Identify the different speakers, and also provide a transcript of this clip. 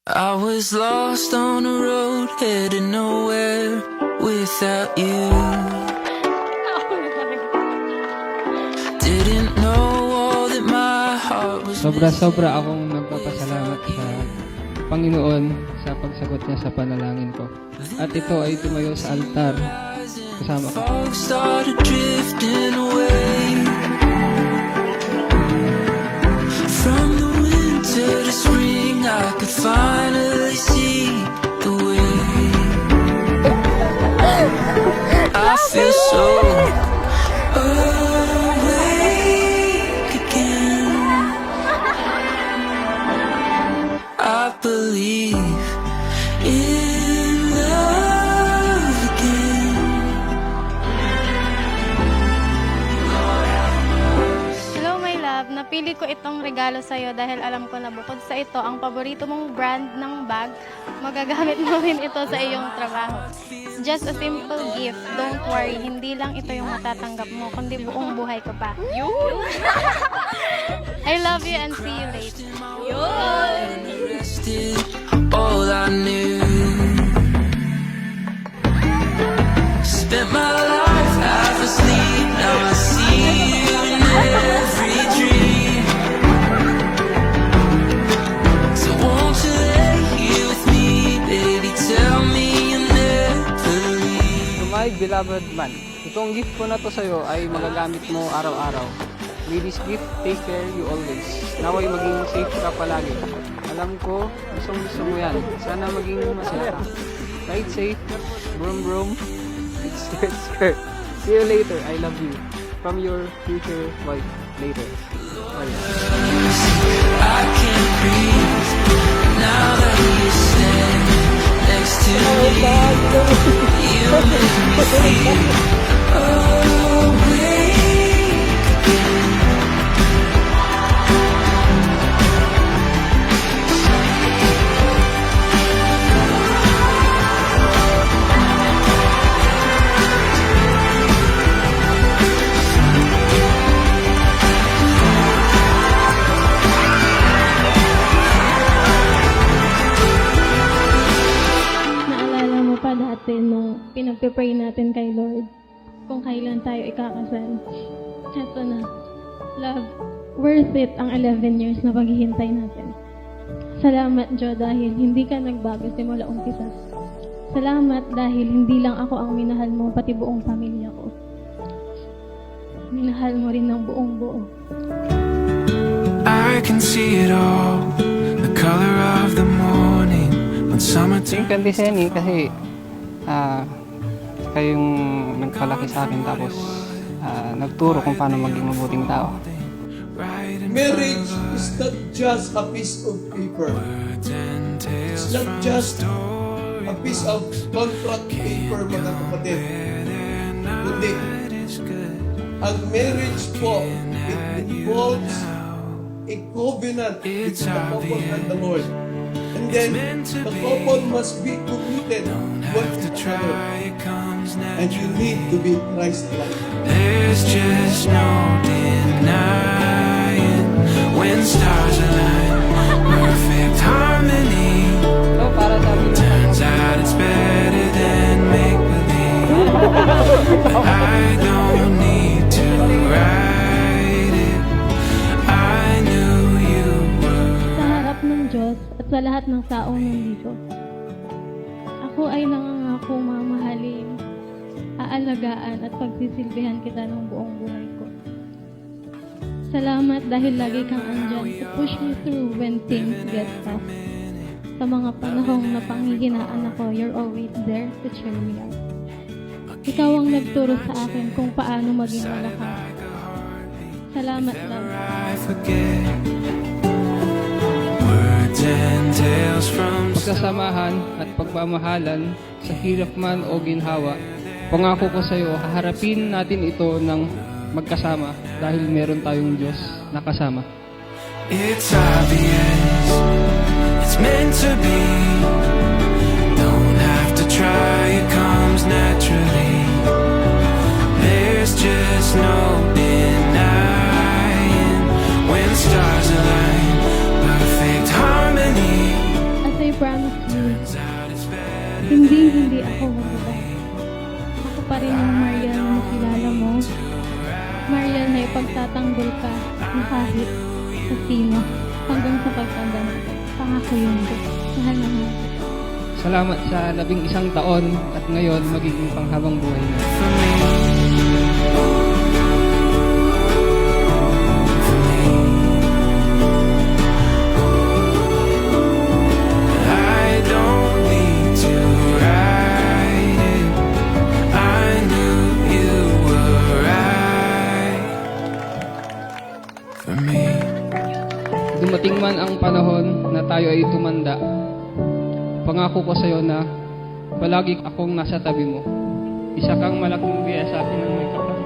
Speaker 1: I was lost on a road, headed nowhere without you. Didn't know all that my heart was.
Speaker 2: Sobra akong nagpapasalamat sa Panginoon sa pagsagot niya sa panalangin ko. At ito ay tumayo sa altar kasama ko.
Speaker 1: Fog started drifting away. From the winter to spring, I could finally see the way. I feel so awake again. I believe in love again.
Speaker 3: Hello my love, napili ko itong regalo sa'yo dahil alam ko na bukod sa ito, ang paborito mong brand ng bag, magagamit mo rin ito sa iyong trabaho. It's just a simple gift, don't worry, hindi lang ito yung matatanggap mo, kundi buong buhay ko pa. Yun! I love you and see you later. Yun!
Speaker 1: Rested all I knew. Spent my life half asleep. Now I see you in every dream. So won't you lay here with me, baby? Tell me you never leave.
Speaker 2: To my beloved man, itong gift ko na to sa'yo ay magagamit mo araw-araw. May this gift, take care you always. Naway maging safe ka palagi. Alam ko, gusto mo yan. Sana maging masaya ka. Ride safe, brum brum, skirt skirt. See you later, I love you. From your future wife, later. Bye.
Speaker 1: I can't breathe now that you stand next to me. You make me feel awake.
Speaker 3: Naalala mo pa dati nung pinagpipray natin kay Lord kung kailan tayo ikakasal. Eto na. Love, worth it ang 11 years na paghihintay natin. Salamat, Jo, dahil hindi ka nagbago simula umpisa. Salamat dahil hindi lang ako ang minahal mo, pati buong pamilya ko. Minahal mo rin ng buong buo.
Speaker 1: I can see it all, the color of the morning when summer
Speaker 2: Thank you, Senny, kasi kayong nagpalaki sa akin tapos nagturo kung paano maging mabuting tao.
Speaker 4: Marriage is not just a piece of paper. It's not just a piece of contract paper, mga kapatid. Kundi, ang marriage po, it involves a covenant with the couple and the Lord. And then, the couple must be committed one to another. And you need to be Christ-like.
Speaker 1: There's just no denying when stars align, perfect harmony.
Speaker 2: So, para sa amin,
Speaker 1: Turns out it's better than make-believe. But I don't need to write it. I knew you were.
Speaker 3: Sa harap ng Diyos at sa lahat ng taong nandito, ako ay nangangako mamahalin, aalagaan at pagsisilbihan kita ng buong buhay ko. Salamat dahil lagi kang andyan to push me through when things get tough. Sa mga panahong napanghihinaan ako, you're always there to cheer me up. Ikaw ang nagturo sa akin kung paano maging malakas. Salamat, love.
Speaker 1: I forget words and tales from
Speaker 2: pagsasamahan at pagmamahalan sa hirap man o ginhawa. Pangako ko sa iyo, haharapin natin ito ng magkasama dahil meron tayong Diyos na kasama.
Speaker 1: It's obvious, it's meant to be. Don't have to try, it comes naturally. There's just no denying when stars align, perfect harmony.
Speaker 3: As I
Speaker 5: promise you, hindi ako magbabago. Ako pa rin yung Mariel na nakilala mo. Mariel na ipagtatanggol ka na kahit sa sino hanggang sa pagtanda mo. Pangako yun ko. Mahal na mahal.
Speaker 2: Salamat sa 11 taon at ngayon magiging panghabang buhay na.
Speaker 1: I don't need to write it. I knew you were right for me.
Speaker 2: Dumating man ang panahon na tayo ay tumanda, pangako ko sa'yo na palagi akong nasa tabi mo. Isa kang malaking biyaya sa akin ng may kapatid.